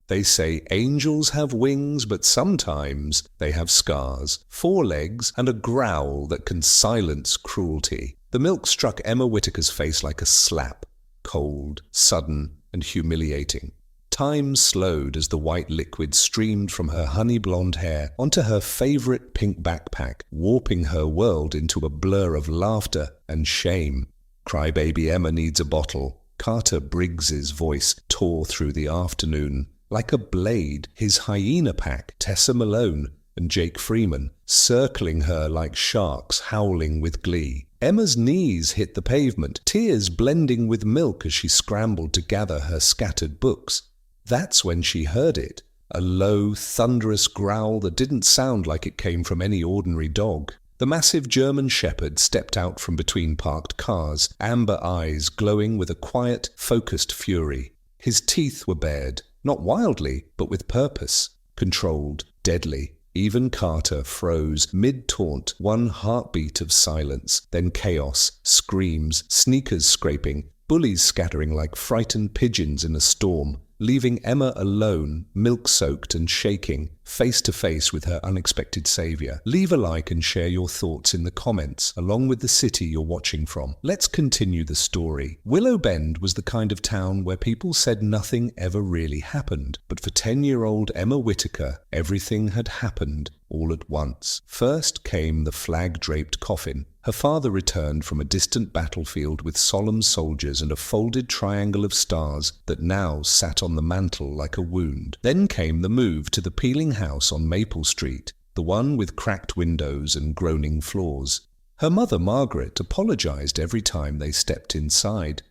They say angels have wings, but sometimes they have scars, 4 legs, and a growl that can silence cruelty. The milk struck Emma Whittaker's face like a slap, cold, sudden, and humiliating. Time slowed as the white liquid streamed from her honey-blonde hair onto her favorite pink backpack, warping her world into a blur of laughter and shame. Crybaby Emma needs a bottle. Carter Briggs's voice tore through the afternoon. Like a blade, his hyena pack, Tessa Malone and Jake Freeman, circling her like sharks howling with glee. Emma's knees hit the pavement, tears blending with milk as she scrambled to gather her scattered books. That's when she heard it, a low, thunderous growl that didn't sound like it came from any ordinary dog. The massive German shepherd stepped out from between parked cars, amber eyes glowing with a quiet, focused fury. His teeth were bared, not wildly, but with purpose, controlled, deadly. Even Carter froze, mid-taunt, one heartbeat of silence, then chaos, screams, sneakers scraping, bullies scattering like frightened pigeons in a storm, leaving Emma alone, milk-soaked and shaking, face to face with her unexpected savior. Leave a like and share your thoughts in the comments, along with the city you're watching from. Let's continue the story. Willow Bend was the kind of town where people said nothing ever really happened, but for 10-year-old Emma Whittaker, everything had happened all at once. First came the flag-draped coffin. Her father returned from a distant battlefield with solemn soldiers and a folded triangle of stars that now sat on the mantel like a wound. Then came the move to the peeling house on Maple Street, the one with cracked windows and groaning floors. Her mother, Margaret, apologized every time they stepped inside.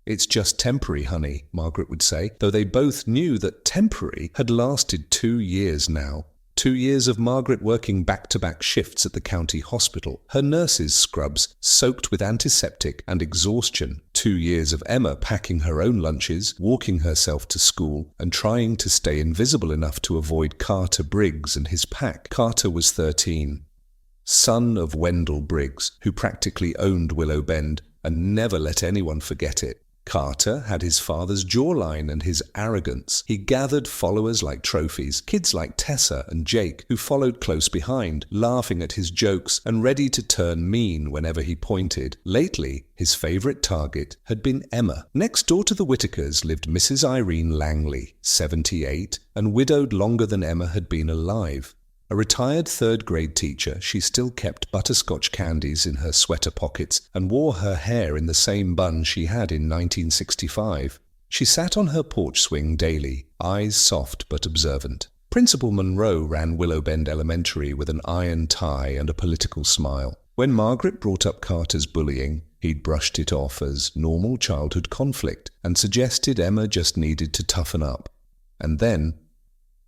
"It's just temporary, honey," Margaret would say, though they both knew that temporary had lasted 2 years now. 2 years of Margaret working back-to-back shifts at the county hospital, her nurse's scrubs soaked with antiseptic and exhaustion. 2 years of Emma packing her own lunches, walking herself to school, and trying to stay invisible enough to avoid Carter Briggs and his pack. Carter was 13, son of Wendell Briggs, who practically owned Willow Bend and never let anyone forget it. Carter had his father's jawline and his arrogance. He gathered followers like trophies, kids like Tessa and Jake, who followed close behind, laughing at his jokes and ready to turn mean whenever he pointed. Lately, his favorite target had been Emma. Next door to the Whittakers lived Mrs. Irene Langley, 78, and widowed longer than Emma had been alive. A retired third-grade teacher, she still kept butterscotch candies in her sweater pockets and wore her hair in the same bun she had in 1965. She sat on her porch swing daily, eyes soft but observant. Principal Monroe ran Willow Bend Elementary with an iron tie and a political smile. When Margaret brought up Carter's bullying, he'd brushed it off as normal childhood conflict and suggested Emma just needed to toughen up. And then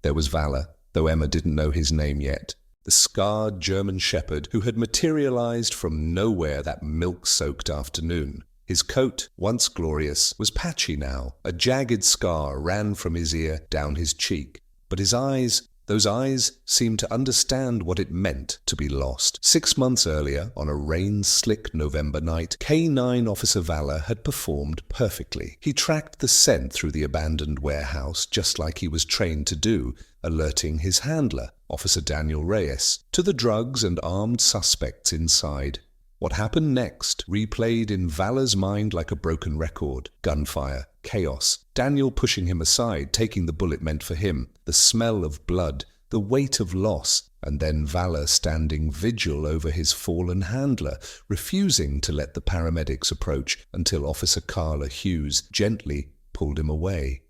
there was Valor, though Emma didn't know his name yet. The scarred German shepherd who had materialized from nowhere that milk-soaked afternoon. His coat, once glorious, was patchy now. A jagged scar ran from his ear down his cheek. But his eyes, those eyes seemed to understand what it meant to be lost. 6 months earlier, on a rain-slick November night, K9 Officer Valor had performed perfectly. He tracked the scent through the abandoned warehouse just like he was trained to do, alerting his handler, Officer Daniel Reyes, to the drugs and armed suspects inside. What happened next replayed in Valor's mind like a broken record. Gunfire, chaos, Daniel pushing him aside, taking the bullet meant for him, the smell of blood, the weight of loss, and then Valor standing vigil over his fallen handler, refusing to let the paramedics approach until Officer Carla Hughes gently pulled him away.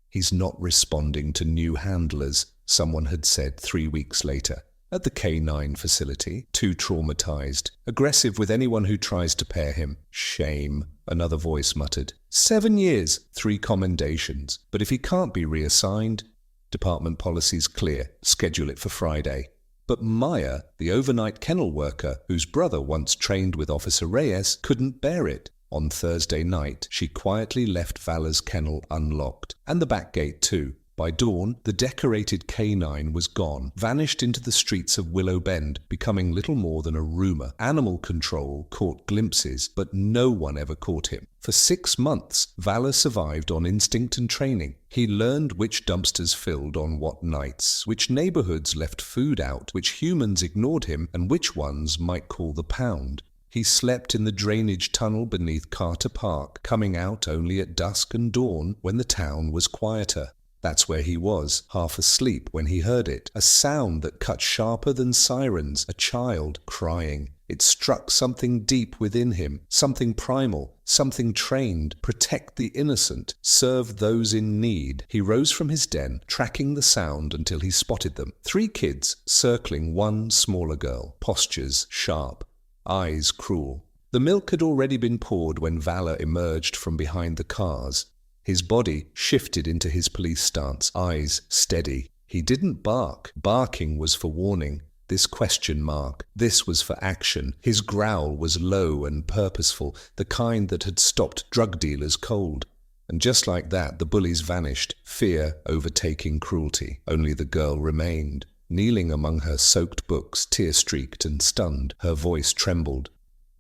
"He's not responding to new handlers," someone had said 3 weeks later. At the K9 facility, too traumatized, aggressive with anyone who tries to pair him. "Shame," another voice muttered. 7 years, 3 commendations. But if he can't be reassigned, department policy's clear, schedule it for Friday. But Maya, the overnight kennel worker, whose brother once trained with Officer Reyes, couldn't bear it. On Thursday night, she quietly left Valor's kennel unlocked, and the back gate too. By dawn, the decorated canine was gone, vanished into the streets of Willow Bend, becoming little more than a rumor. Animal control caught glimpses, but no one ever caught him. For 6 months, Valor survived on instinct and training. He learned which dumpsters filled on what nights, which neighborhoods left food out, which humans ignored him, and which ones might call the pound. He slept in the drainage tunnel beneath Carter Park, coming out only at dusk and dawn when the town was quieter. That's where he was, half asleep when he heard it, a sound that cut sharper than sirens, a child crying. It struck something deep within him, something primal, something trained, protect the innocent, serve those in need. He rose from his den, tracking the sound until he spotted them. 3 kids circling one smaller girl, postures sharp, eyes cruel. The milk had already been poured when Valor emerged from behind the cars. His body shifted into his police stance, eyes steady. He didn't bark. Barking was for warning. This question mark. This was for action. His growl was low and purposeful, the kind that had stopped drug dealers cold. And just like that, the bullies vanished, fear overtaking cruelty. Only the girl remained, kneeling among her soaked books, tear-streaked and stunned. Her voice trembled.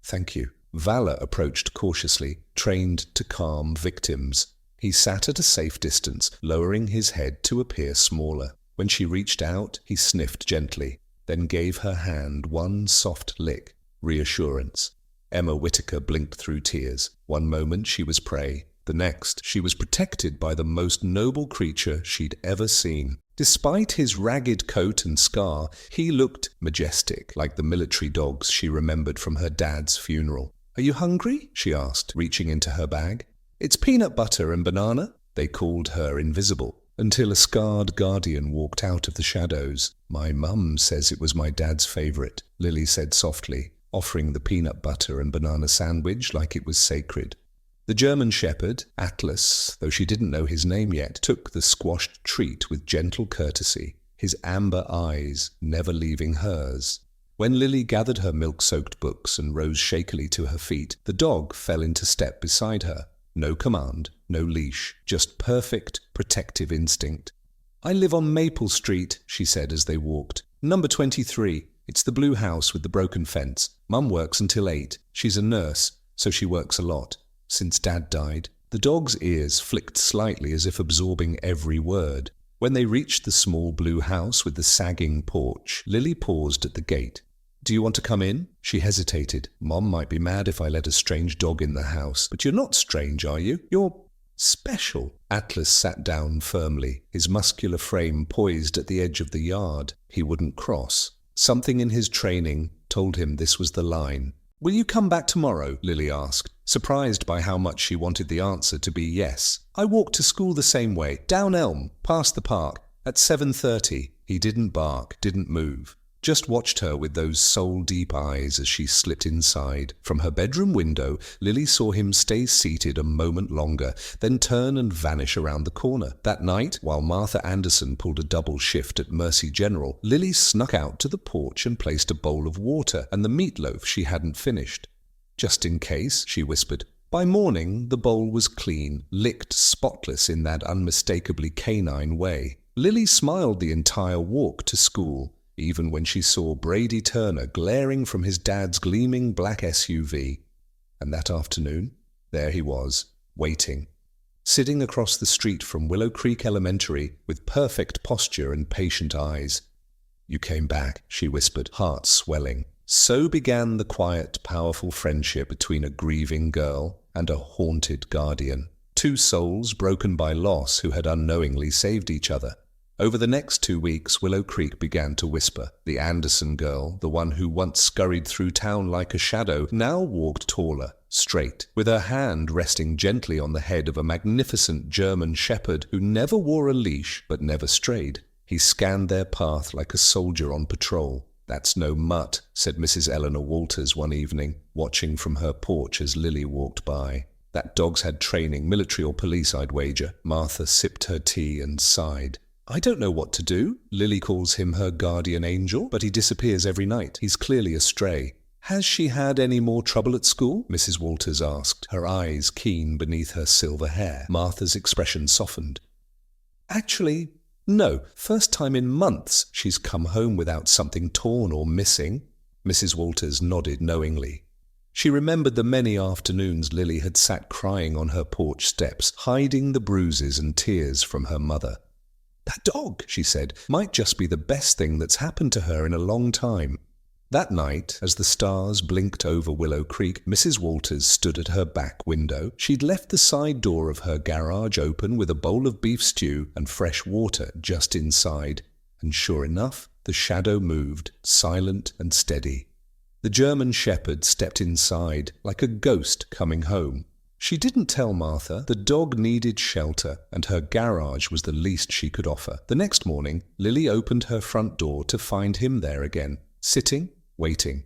"Thank you." Valor approached cautiously, trained to calm victims. He sat at a safe distance, lowering his head to appear smaller. When she reached out, he sniffed gently, then gave her hand one soft lick. Reassurance. Emma Whitaker blinked through tears. One moment she was prey. The next, she was protected by the most noble creature she'd ever seen. Despite his ragged coat and scar, he looked majestic, like the military dogs she remembered from her dad's funeral. "Are you hungry?" she asked, reaching into her bag. "It's peanut butter and banana." They called her invisible, until a scarred guardian walked out of the shadows. "My mum says it was my dad's favorite," Lily said softly, offering the peanut butter and banana sandwich like it was sacred. The German shepherd, Atlas, though she didn't know his name yet, took the squashed treat with gentle courtesy, his amber eyes never leaving hers. When Lily gathered her milk-soaked books and rose shakily to her feet, the dog fell into step beside her. No command, no leash, just perfect protective instinct. "I live on Maple Street," she said as they walked. "Number 23. It's the blue house with the broken fence. Mum works until 8. She's a nurse, so she works a lot. Since Dad died." The dog's ears flicked slightly as if absorbing every word. When they reached the small blue house with the sagging porch, Lily paused at the gate. "Do you want to come in?" She hesitated. "Mom might be mad if I let a strange dog in the house. But you're not strange, are you? You're special." Atlas sat down firmly, his muscular frame poised at the edge of the yard. He wouldn't cross. Something in his training told him this was the line. "Will you come back tomorrow?" Lily asked, surprised by how much she wanted the answer to be yes. "I walked to school the same way, down Elm, past the park, at 7:30. He didn't bark, didn't move. Just watched her with those soul-deep eyes as she slipped inside. From her bedroom window, Lily saw him stay seated a moment longer, then turn and vanish around the corner. That night, while Martha Anderson pulled a double shift at Mercy General, Lily snuck out to the porch and placed a bowl of water and the meatloaf she hadn't finished. "Just in case," she whispered. By morning, the bowl was clean, licked spotless in that unmistakably canine way. Lily smiled the entire walk to school, even when she saw Brady Turner glaring from his dad's gleaming black SUV. And that afternoon, there he was, waiting, sitting across the street from Willow Creek Elementary with perfect posture and patient eyes. "You came back," she whispered, heart swelling. So began the quiet, powerful friendship between a grieving girl and a haunted guardian. 2 souls broken by loss who had unknowingly saved each other. Over the next 2 weeks, Willow Creek began to whisper. The Anderson girl, the one who once scurried through town like a shadow, now walked taller, straight, with her hand resting gently on the head of a magnificent German shepherd who never wore a leash but never strayed. He scanned their path like a soldier on patrol. "That's no mutt," said Mrs. Eleanor Walters one evening, watching from her porch as Lily walked by. "That dog's had training, military or police, I'd wager." Martha sipped her tea and sighed. "I don't know what to do. Lily calls him her guardian angel, but he disappears every night. He's clearly a stray." "Has she had any more trouble at school?" Mrs. Walters asked, her eyes keen beneath her silver hair. Martha's expression softened. Actually, no. First time in months she's come home without something torn or missing. Mrs. Walters nodded knowingly. She remembered the many afternoons Lily had sat crying on her porch steps, hiding the bruises and tears from her mother. "That dog," she said, "might just be the best thing that's happened to her in a long time." That night, as the stars blinked over Willow Creek, Mrs. Walters stood at her back window. She'd left the side door of her garage open with a bowl of beef stew and fresh water just inside, and sure enough, the shadow moved, silent and steady. The German shepherd stepped inside, like a ghost coming home. She didn't tell Martha the dog needed shelter and her garage was the least she could offer. The next morning, Lily opened her front door to find him there again, sitting, waiting.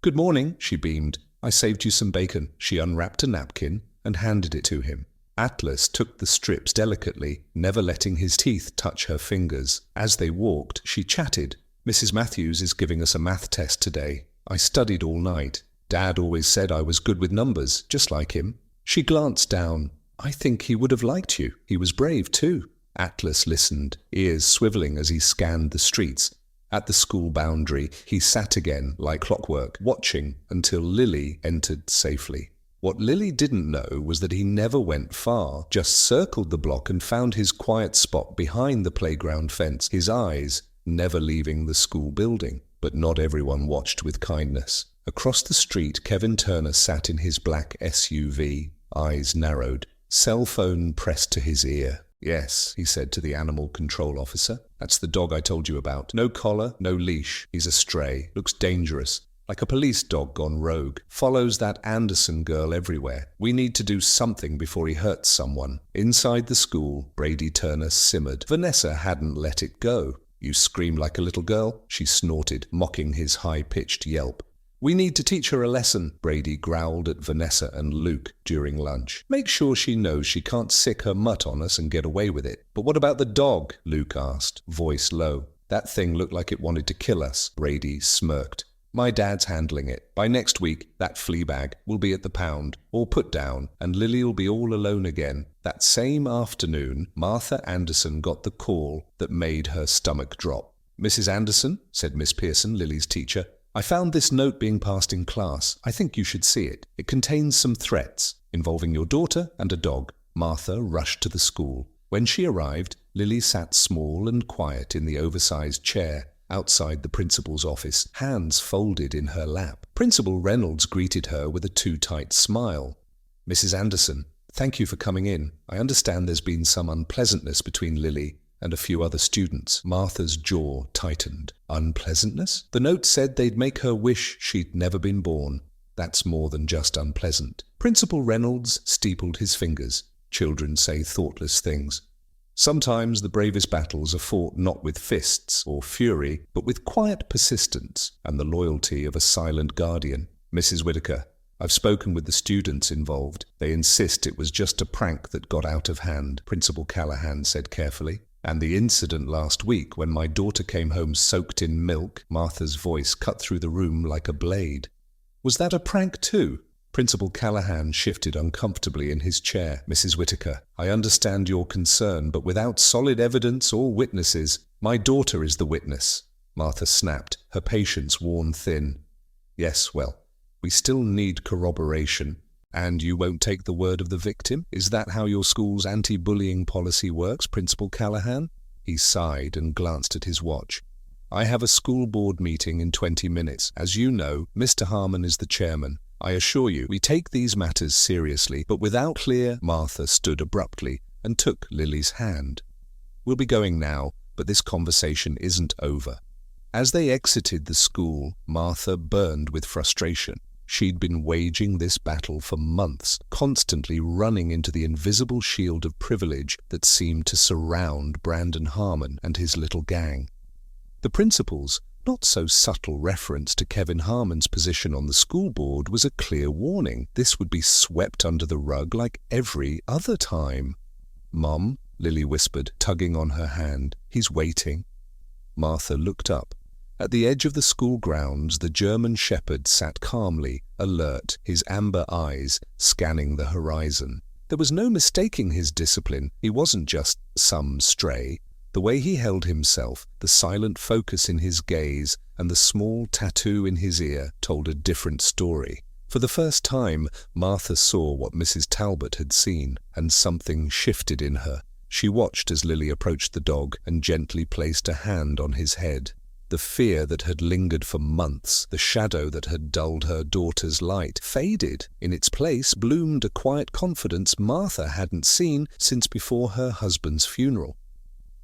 "Good morning," she beamed. "I saved you some bacon." She unwrapped a napkin and handed it to him. Atlas took the strips delicately, never letting his teeth touch her fingers. As they walked, she chatted. "Mrs. Matthews is giving us a math test today. I studied all night. Dad always said I was good with numbers, just like him." She glanced down. "I think he would have liked you. He was brave too." Atlas listened, ears swiveling as he scanned the streets. At the school boundary, he sat again, like clockwork, watching until Lily entered safely. What Lily didn't know was that he never went far, just circled the block and found his quiet spot behind the playground fence, his eyes never leaving the school building. But not everyone watched with kindness. Across the street, Kevin Turner sat in his black SUV, eyes narrowed, cell phone pressed to his ear. "Yes," he said to the animal control officer. "That's the dog I told you about. No collar, no leash. He's a stray. Looks dangerous. Like a police dog gone rogue. Follows that Anderson girl everywhere. We need to do something before he hurts someone." Inside the school, Brady Turner simmered. Vanessa hadn't let it go. "You scream like a little girl," she snorted, mocking his high-pitched yelp. "We need to teach her a lesson," Brady growled at Vanessa and Luke during lunch. "Make sure she knows she can't sick her mutt on us and get away with it." "But what about the dog?" Luke asked, voice low. "That thing looked like it wanted to kill us," Brady smirked. "My dad's handling it. By next week, that flea bag will be at the pound, all put down, and Lily'll be all alone again." That same afternoon, Martha Anderson got the call that made her stomach drop. "Mrs. Anderson," said Miss Pearson, Lily's teacher, "I found this note being passed in class. I think you should see it. It contains some threats involving your daughter and a dog." Martha rushed to the school. When she arrived, Lily sat small and quiet in the oversized chair outside the principal's office, hands folded in her lap. Principal Reynolds greeted her with a too-tight smile. "Mrs. Anderson, thank you for coming in. I understand there's been some unpleasantness between Lily and a few other students." Martha's jaw tightened. "Unpleasantness?" "The note said they'd make her wish she'd never been born. That's more than just unpleasant." Principal Reynolds steepled his fingers. Children say thoughtless things. Sometimes the bravest battles are fought not with fists or fury, but with quiet persistence and the loyalty of a silent guardian. "Mrs. Whitaker, I've spoken with the students involved. They insist it was just a prank that got out of hand," Principal Callahan said carefully. "And the incident last week when my daughter came home soaked in milk," Martha's voice cut through the room like a blade. "Was that a prank too?" Principal Callahan shifted uncomfortably in his chair. "Mrs. Whitaker, I understand your concern, but without solid evidence or witnesses—" "My daughter is the witness," Martha snapped, her patience worn thin. "Yes, well, we still need corroboration. And you won't take the word of the victim? Is that how your school's anti-bullying policy works, Principal Callahan?" He sighed and glanced at his watch. "I have a school board meeting in 20 minutes. As you know, Mr. Harmon is the chairman. I assure you, we take these matters seriously, but without clear—" Martha stood abruptly and took Lily's hand. "We'll be going now, but this conversation isn't over." As they exited the school, Martha burned with frustration. She'd been waging this battle for months, constantly running into the invisible shield of privilege that seemed to surround Brandon Harmon and his little gang. The principal's not-so-subtle reference to Kevin Harmon's position on the school board was a clear warning. This would be swept under the rug like every other time. "Mom," Lily whispered, tugging on her hand, "he's waiting." Martha looked up. At the edge of the school grounds, the German shepherd sat calmly, alert, his amber eyes scanning the horizon. There was no mistaking his discipline. He wasn't just some stray. The way he held himself, the silent focus in his gaze, and the small tattoo in his ear told a different story. For the first time, Martha saw what Mrs. Talbot had seen, and something shifted in her. She watched as Lily approached the dog and gently placed a hand on his head. The fear that had lingered for months, the shadow that had dulled her daughter's light, faded. In its place bloomed a quiet confidence Martha hadn't seen since before her husband's funeral.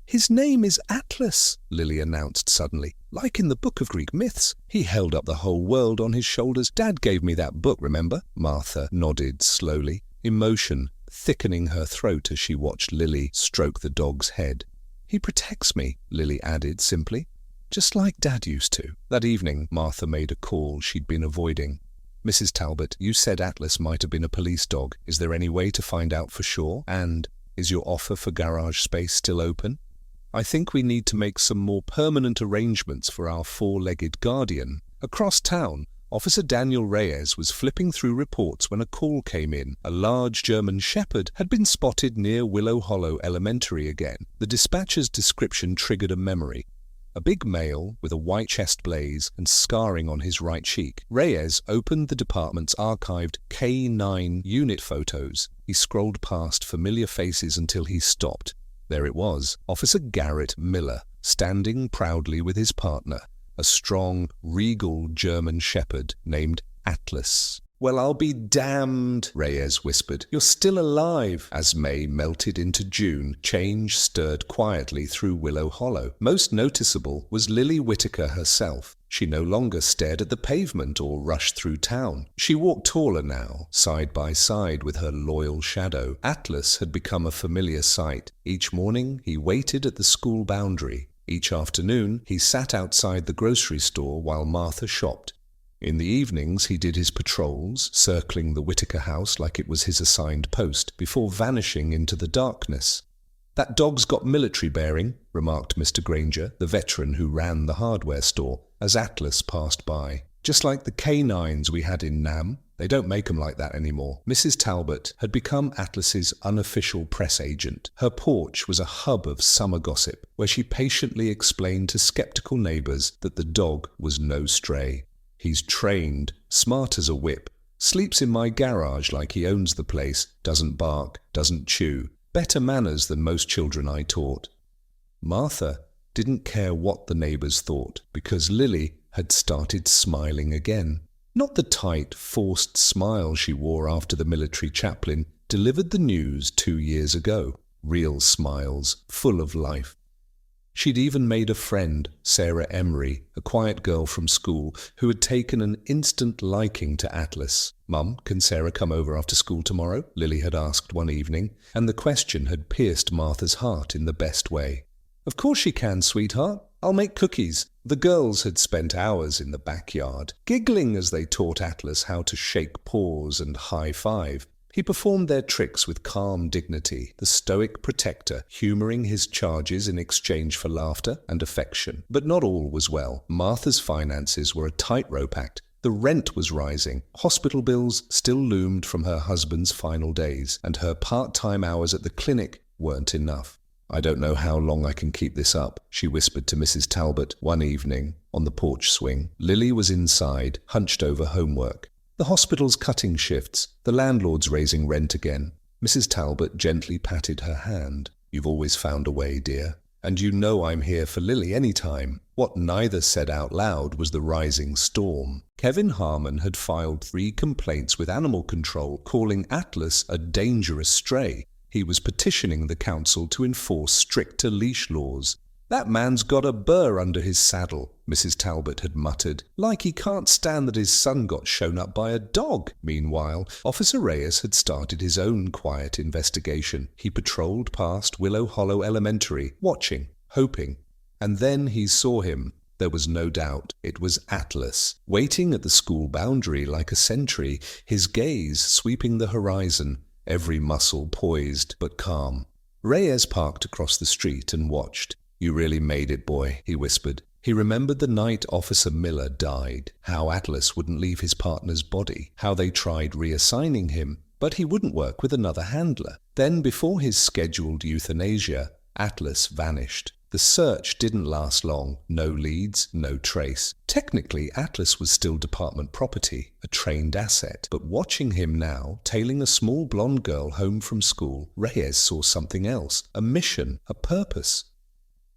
"His name is Atlas," Lily announced suddenly. "Like in the book of Greek myths. He held up the whole world on his shoulders. Dad gave me that book, remember?" Martha nodded slowly, emotion thickening her throat as she watched Lily stroke the dog's head. "He protects me," Lily added simply. "Just like Dad used to." That evening, Martha made a call she'd been avoiding. "Mrs. Talbot, you said Atlas might have been a police dog. Is there any way to find out for sure? And is your offer for garage space still open? I think we need to make some more permanent arrangements for our four-legged guardian." Across town, Officer Daniel Reyes was flipping through reports when a call came in. A large German shepherd had been spotted near Willow Hollow Elementary again. The dispatcher's description triggered a memory. A big male with a white chest blaze and scarring on his right cheek. Reyes opened the department's archived K9 unit photos. He scrolled past familiar faces until he stopped. There it was, Officer Garrett Miller, standing proudly with his partner, a strong, regal German shepherd named Atlas. "Well, I'll be damned," Reyes whispered. "You're still alive." As May melted into June, change stirred quietly through Willow Hollow. Most noticeable was Lily Whittaker herself. She no longer stared at the pavement or rushed through town. She walked taller now, side by side with her loyal shadow. Atlas had become a familiar sight. Each morning he waited at the school boundary. Each afternoon he sat outside the grocery store while Martha shopped. In the evenings he did his patrols, circling the Whittaker house like it was his assigned post, before vanishing into the darkness. "That dog's got military bearing," remarked Mr. Granger, the veteran who ran the hardware store, as Atlas passed by. "Just like the K9s we had in Nam. They don't make 'em like that anymore." Mrs. Talbot had become Atlas's unofficial press agent. Her porch was a hub of summer gossip, where she patiently explained to skeptical neighbors that the dog was no stray. "He's trained, smart as a whip, sleeps in my garage like he owns the place, doesn't bark, doesn't chew. Better manners than most children I taught." Martha didn't care what the neighbors thought, because Lily had started smiling again. Not the tight, forced smile she wore after the military chaplain delivered the news 2 years ago. Real smiles, full of life. She'd even made a friend, Sarah Emery, a quiet girl from school, who had taken an instant liking to Atlas. "Mum, can Sarah come over after school tomorrow?" Lily had asked one evening, and the question had pierced Martha's heart in the best way. "Of course she can, sweetheart. I'll make cookies." The girls had spent hours in the backyard, giggling as they taught Atlas how to shake paws and high-five. He performed their tricks with calm dignity, the stoic protector humouring his charges in exchange for laughter and affection. But not all was well. Martha's finances were a tightrope act. The rent was rising, hospital bills still loomed from her husband's final days, and her part-time hours at the clinic weren't enough. "I don't know how long I can keep this up," she whispered to Mrs. Talbot one evening on the porch swing. Lily was inside, hunched over homework. The hospital's cutting shifts, the landlord's raising rent again. Mrs. Talbot gently patted her hand. "You've always found a way, dear. And you know I'm here for Lily any time." What neither said out loud was the rising storm. Kevin Harmon had filed 3 complaints with animal control, calling Atlas a dangerous stray. He was petitioning the council to enforce stricter leash laws. "That man's got a burr under his saddle," Mrs. Talbot had muttered, like he can't stand that his son got shown up by a dog. Meanwhile, Officer Reyes had started his own quiet investigation. He patrolled past Willow Hollow Elementary, watching, hoping. And then he saw him. There was no doubt. It was Atlas, waiting at the school boundary like a sentry, his gaze sweeping the horizon, every muscle poised but calm. Reyes parked across the street and watched. "You really made it, boy," he whispered. He remembered the night Officer Miller died, how Atlas wouldn't leave his partner's body, how they tried reassigning him, But he wouldn't work with another handler. Then, before his scheduled euthanasia, Atlas vanished. The search didn't last long. No leads, no trace. Technically, Atlas was still department property, a trained asset. But watching him now, tailing a small blonde girl home from school, Reyes saw something else. A mission, a purpose.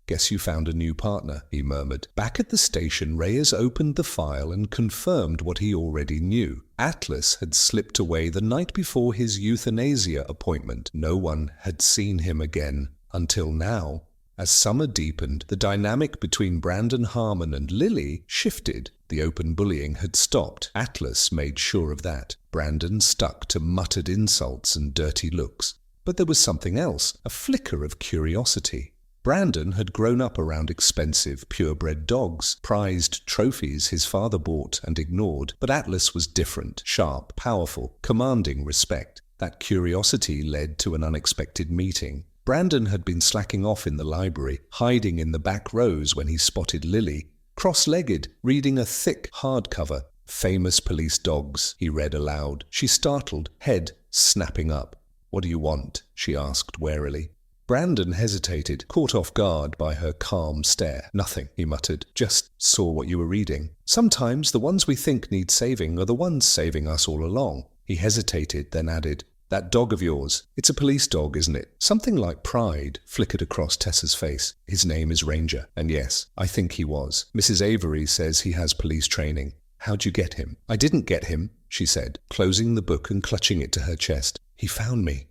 "Guess you found a new partner," he murmured. Back at the station, Reyes opened the file and confirmed what he already knew. Atlas had slipped away the night before his euthanasia appointment. No one had seen him again. Until now. As summer deepened, the dynamic between Brandon Harmon and Lily shifted. The open bullying had stopped. Atlas made sure of that. Brandon stuck to muttered insults and dirty looks. But there was something else, a flicker of curiosity. Brandon had grown up around expensive, purebred dogs, prized trophies his father bought and ignored, but Atlas was different, sharp, powerful, commanding respect. That curiosity led to an unexpected meeting. Brandon had been slacking off in the library, hiding in the back rows when he spotted Lily, cross-legged, reading a thick hardcover. "Famous police dogs," he read aloud. She startled, head snapping up. "What do you want?" she asked warily. Brandon hesitated, caught off guard by her calm stare. "Nothing," he muttered. "Just saw what you were reading. Sometimes the ones we think need saving are the ones saving us all along." He hesitated, then added, "That dog of yours, it's a police dog, isn't it?" Something like pride flickered across Tessa's face. "His name is Ranger, and yes, I think he was. Mrs. Avery says he has police training. How'd you get him?" "I didn't get him," she said, closing the book and clutching it to her chest. "He found me.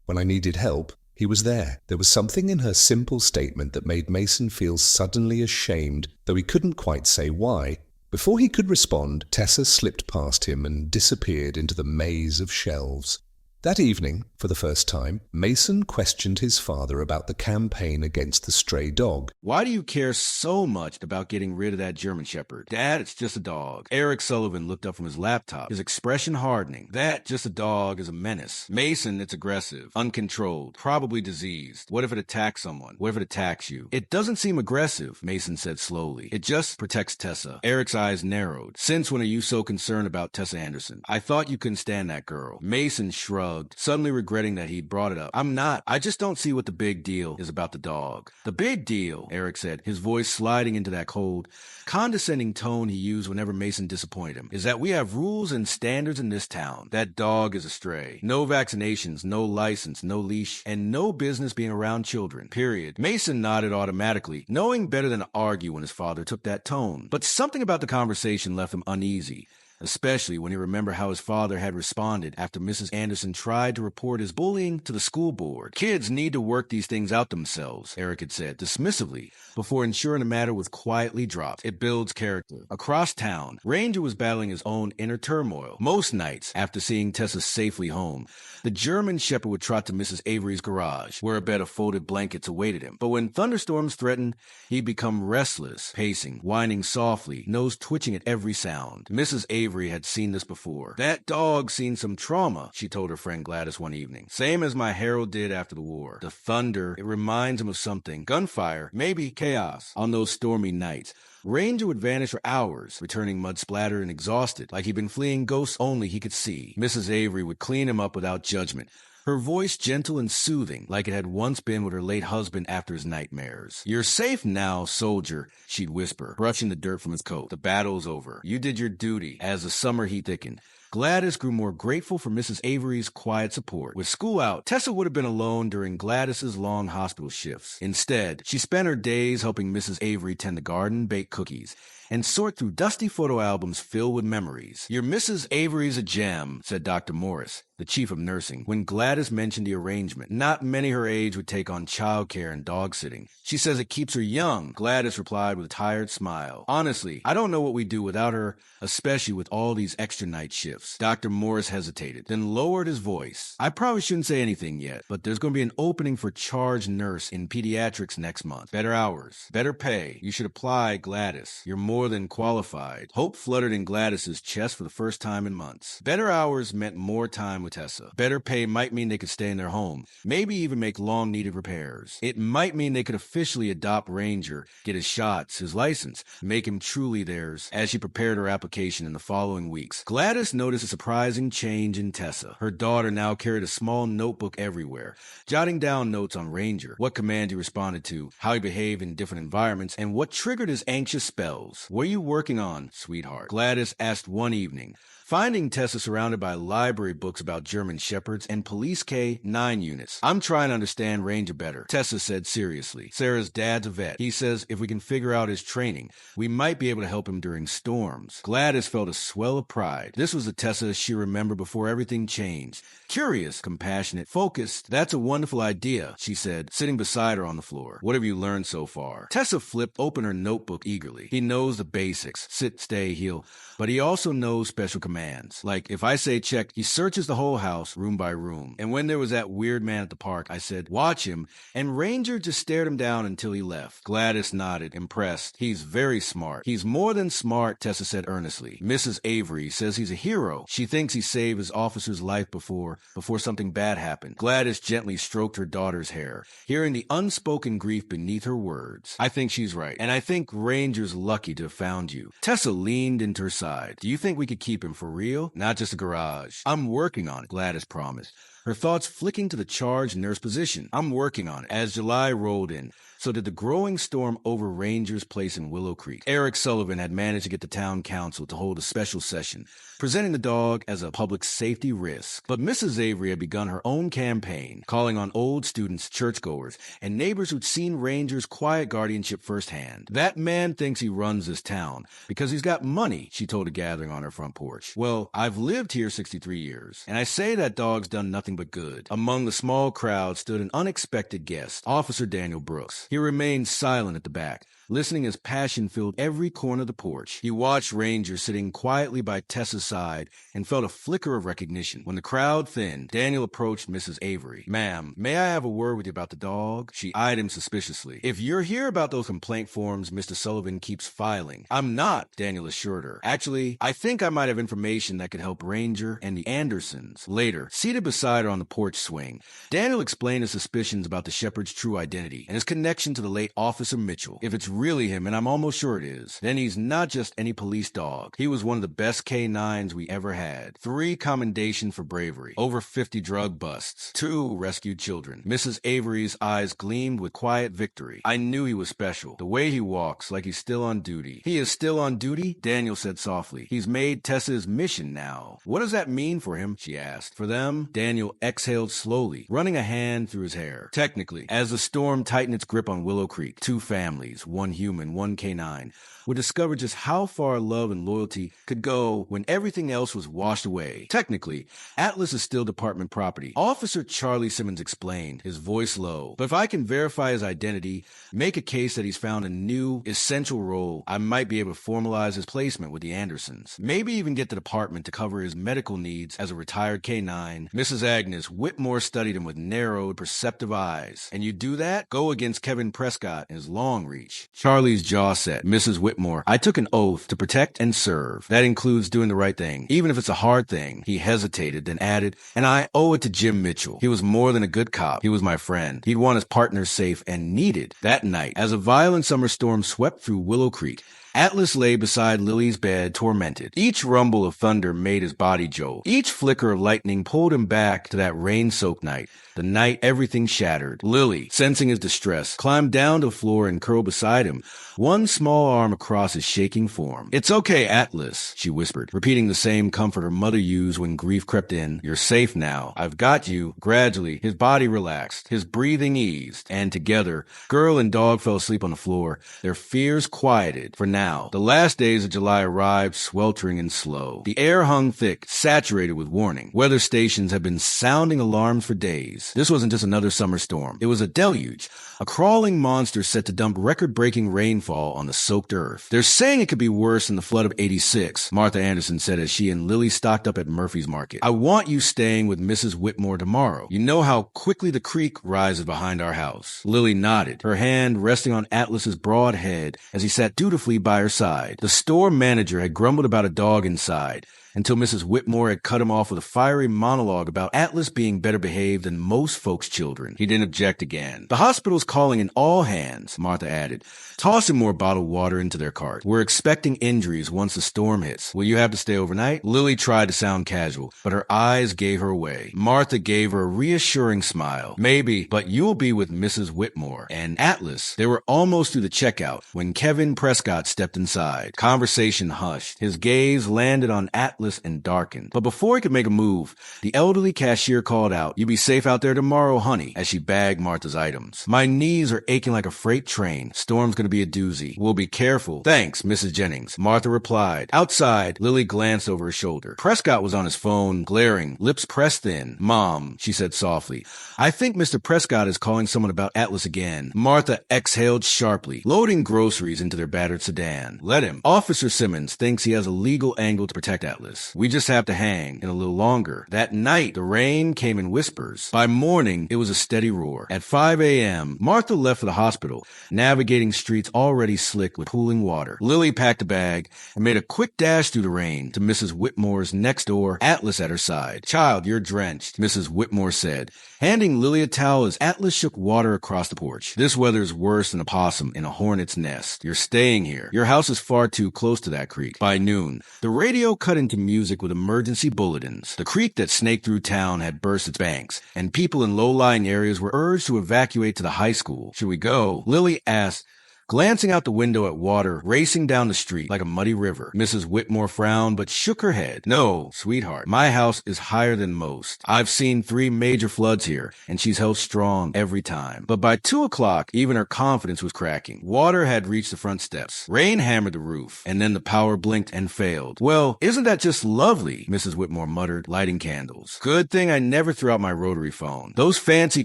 When I needed help, he was there." There was something in her simple statement that made Mason feel suddenly ashamed, though he couldn't quite say why. Before he could respond, Tessa slipped past him and disappeared into the maze of shelves. That evening, for the first time, Mason questioned his father about the campaign against the stray dog. "Why do you care so much about getting rid of that German Shepherd?" "Dad, it's just a dog." Eric Sullivan looked up from his laptop, his expression hardening. "That, just a dog, is a menace. Mason, it's aggressive, uncontrolled, probably diseased. What if it attacks someone? What if it attacks you?" "It doesn't seem aggressive," Mason said slowly. "It just protects Tessa." Eric's eyes narrowed. "Since when are you so concerned about Tessa Anderson? I thought you couldn't stand that girl." Mason shrugged, suddenly regretting that he'd brought it up. "I'm not. I just don't see what the big deal is about the dog." "The big deal," Eric said, his voice sliding into that cold, condescending tone he used whenever Mason disappointed him, "is that we have rules and standards in this town. That dog is a stray. No vaccinations, no license, no leash, and no business being around children. Period." Mason nodded automatically, knowing better than to argue when his father took that tone. But something about the conversation left him uneasy, especially when he remembered how his father had responded after Mrs. Anderson tried to report his bullying to the school board. "Kids need to work these things out themselves," Eric had said dismissively, before ensuring the matter was quietly dropped. "It builds character." Across town, Ranger was battling his own inner turmoil. Most nights, after seeing Tessa safely home, the German Shepherd would trot to Mrs. Avery's garage, where a bed of folded blankets awaited him. But when thunderstorms threatened, he'd become restless, pacing, whining softly, nose twitching at every sound. Mrs. Avery had seen this before. "That dog's seen some trauma," she told her friend Gladys one evening. "Same as my Harold did after the war. The thunder, it reminds him of something. Gunfire, maybe chaos." On those stormy nights, Ranger would vanish for hours, returning mud-splattered and exhausted, like he'd been fleeing ghosts only he could see. Mrs. Avery would clean him up without judgment, her voice gentle and soothing, like it had once been with her late husband after his nightmares. "You're safe now, soldier," she'd whisper, brushing the dirt from his coat. "The battle's over. You did your duty." As the summer heat thickened, Gladys grew more grateful for Mrs. Avery's quiet support. With school out, Tessa would have been alone during Gladys's long hospital shifts. Instead, she spent her days helping Mrs. Avery tend the garden, bake cookies, and sort through dusty photo albums filled with memories. "Your Mrs. Avery's a gem," said Dr. Morris, the chief of nursing, when Gladys mentioned the arrangement. "Not many her age would take on childcare and dog sitting. She says it keeps her young." Gladys replied with a tired smile. "Honestly, I don't know what we'd do without her, especially with all these extra night shifts." Dr. Morris hesitated, then lowered his voice. "I probably shouldn't say anything yet, but there's going to be an opening for charge nurse in pediatrics next month. Better hours, better pay. You should apply, Gladys. You're more than qualified." Hope fluttered in Gladys's chest for the first time in months. Better hours meant more time with Tessa. Better pay might mean they could stay in their home, maybe even make long-needed repairs. It might mean they could officially adopt Ranger, get his shots, his license, make him truly theirs. As she prepared her application in the following weeks, Gladys noticed noticed a surprising change in Tessa. Her daughter now carried a small notebook everywhere, jotting down notes on Ranger, what command he responded to, how he behaved in different environments, and what triggered his anxious spells. "What are you working on, sweetheart?" Gladys asked one evening, finding Tessa surrounded by library books about German Shepherds and Police K-9 units. "I'm trying to understand Ranger better," Tessa said seriously. "Sarah's dad's a vet. He says if we can figure out his training, we might be able to help him during storms." Gladys felt a swell of pride. This was the Tessa she remembered before everything changed. Curious, compassionate, focused. "That's a wonderful idea," she said, sitting beside her on the floor. "What have you learned so far?" Tessa flipped open her notebook eagerly. "He knows the basics. Sit, stay, heal. But he also knows special commands. Like, if I say check, he searches the whole house, room by room. And when there was that weird man at the park, I said, watch him, and Ranger just stared him down until he left." Gladys nodded, impressed. "He's very smart." "He's more than smart," Tessa said earnestly. "Mrs. Avery says he's a hero. She thinks he saved his officer's life before something bad happened." Gladys gently stroked her daughter's hair, hearing the unspoken grief beneath her words. "I think she's right, and I think Ranger's lucky to have found you." Tessa leaned into her side. "Do you think we could keep him for real? Not just a garage?" "I'm working on it," Gladys promised, her thoughts flicking to the charged nurse position. "I'm working on it." As July rolled in, so did the growing storm over Ranger's place in Willow Creek. Eric Sullivan had managed to get the town council to hold a special session, presenting the dog as a public safety risk. But Mrs. Avery had begun her own campaign, calling on old students, churchgoers, and neighbors who'd seen Ranger's quiet guardianship firsthand. "That man thinks he runs this town because he's got money," she told a gathering on her front porch. "Well, I've lived here 63 years, and I say that dog's done nothing but good." Among the small crowd stood an unexpected guest, Officer Daniel Brooks. He remained silent at the back, listening as passion filled every corner of the porch. He watched Ranger sitting quietly by Tessa's side and felt a flicker of recognition. When the crowd thinned, Daniel approached Mrs. Avery. "Ma'am, may I have a word with you about the dog?" She eyed him suspiciously. "If you're here about those complaint forms Mr. Sullivan keeps filing." "I'm not," Daniel assured her. "Actually, I think I might have information that could help Ranger and the Andersons." Later, seated beside her on the porch swing, Daniel explained his suspicions about the shepherd's true identity and his connection to the late Officer Mitchell. "If it's really him, and I'm almost sure it is, then he's not just any police dog. He was one of the best K-9s we ever had. 3 commendations for bravery, over 50 drug busts, 2 rescued children." Mrs. Avery's eyes gleamed with quiet victory. "I knew he was special. The way he walks, like he's still on duty." "He is still on duty?" Daniel said softly. "He's made Tessa's mission now." "What does that mean for him?" she asked. "For them?" Daniel exhaled slowly, running a hand through his hair. "Technically, as the storm tightened its grip on Willow Creek, 2 families, 1 human, 1 K-9, would discover just how far love and loyalty could go when everything else was washed away. Technically, Atlas is still department property." Officer Charlie Simmons explained, his voice low. "But if I can verify his identity, make a case that he's found a new, essential role, I might be able to formalize his placement with the Andersons. Maybe even get the department to cover his medical needs as a retired K-9. Mrs. Agnes Whitmore studied him with narrowed, perceptive eyes. And you do that? Go against Kevin Prescott and his long reach." Charlie's jaw set. "Mrs. Whitmore, I took an oath to protect and serve. That includes doing the right thing, even if it's a hard thing." He hesitated, then added, "And I owe it to Jim Mitchell. He was more than a good cop. He was my friend. He'd want his partners safe and needed." That night, as a violent summer storm swept through Willow Creek, Atlas lay beside Lily's bed, tormented. Each rumble of thunder made his body jolt. Each flicker of lightning pulled him back to that rain-soaked night, the night everything shattered. Lily, sensing his distress, climbed down to the floor and curled beside him, one small arm across his shaking form. "It's okay, Atlas," she whispered, repeating the same comfort her mother used when grief crept in. "You're safe now. I've got you." Gradually, his body relaxed, his breathing eased, and together, girl and dog fell asleep on the floor, their fears quieted for now. The last days of July arrived sweltering and slow. The air hung thick, saturated with warning. Weather stations had been sounding alarms for days. This wasn't just another summer storm. It was a deluge, a crawling monster set to dump record-breaking rainfall on the soaked earth. "They're saying it could be worse than the flood of '86, Martha Anderson said as she and Lily stocked up at Murphy's Market. "I want you staying with Mrs. Whitmore tomorrow. You know how quickly the creek rises behind our house." Lily nodded, her hand resting on Atlas's broad head as he sat dutifully by her side. The store manager had grumbled about a dog inside, until Mrs. Whitmore had cut him off with a fiery monologue about Atlas being better behaved than most folks' children. He didn't object again. The hospital's calling in all hands, Martha added, tossing more bottled water into their cart. We're expecting injuries once the storm hits. Will you have to stay overnight? Lily tried to sound casual, but her eyes gave her away. Martha gave her a reassuring smile. Maybe, but you'll be with Mrs. Whitmore and Atlas. They were almost through the checkout when Kevin Prescott stepped inside. Conversation hushed. His gaze landed on Atlas and darkened. But before he could make a move, the elderly cashier called out, "You be safe out there tomorrow, honey," as she bagged Martha's items. "My knees are aching like a freight train. Storm's gonna be a doozy. We'll be careful." "Thanks, Mrs. Jennings," Martha replied. Outside, Lily glanced over her shoulder. Prescott was on his phone, glaring, lips pressed thin. "Mom," she said softly, "I think Mr. Prescott is calling someone about Atlas again." Martha exhaled sharply, loading groceries into their battered sedan. "Let him. Officer Simmons thinks he has a legal angle to protect Atlas. We just have to hang in a little longer." That night, the rain came in whispers. By morning, it was a steady roar. At 5 a.m., Martha left for the hospital, navigating streets already slick with pooling water. Lily packed a bag and made a quick dash through the rain to Mrs. Whitmore's next door, Atlas at her side. "Child, you're drenched," Mrs. Whitmore said, handing Lily a towel as Atlas shook water across the porch. "This weather's worse than a possum in a hornet's nest. You're staying here. Your house is far too close to that creek." By noon, the radio cut into music with emergency bulletins. The creek that snaked through town had burst its banks, and people in low-lying areas were urged to evacuate to the high school. "Should we go?" Lily asked, glancing out the window at water racing down the street like a muddy river. Mrs. Whitmore frowned but shook her head. "No, sweetheart. My house is higher than most. I've seen 3 major floods here, and she's held strong every time." But by 2 o'clock, even her confidence was cracking. Water had reached the front steps. Rain hammered the roof, and then the power blinked and failed. "Well, isn't that just lovely?" Mrs. Whitmore muttered, lighting candles. "Good thing I never threw out my rotary phone. Those fancy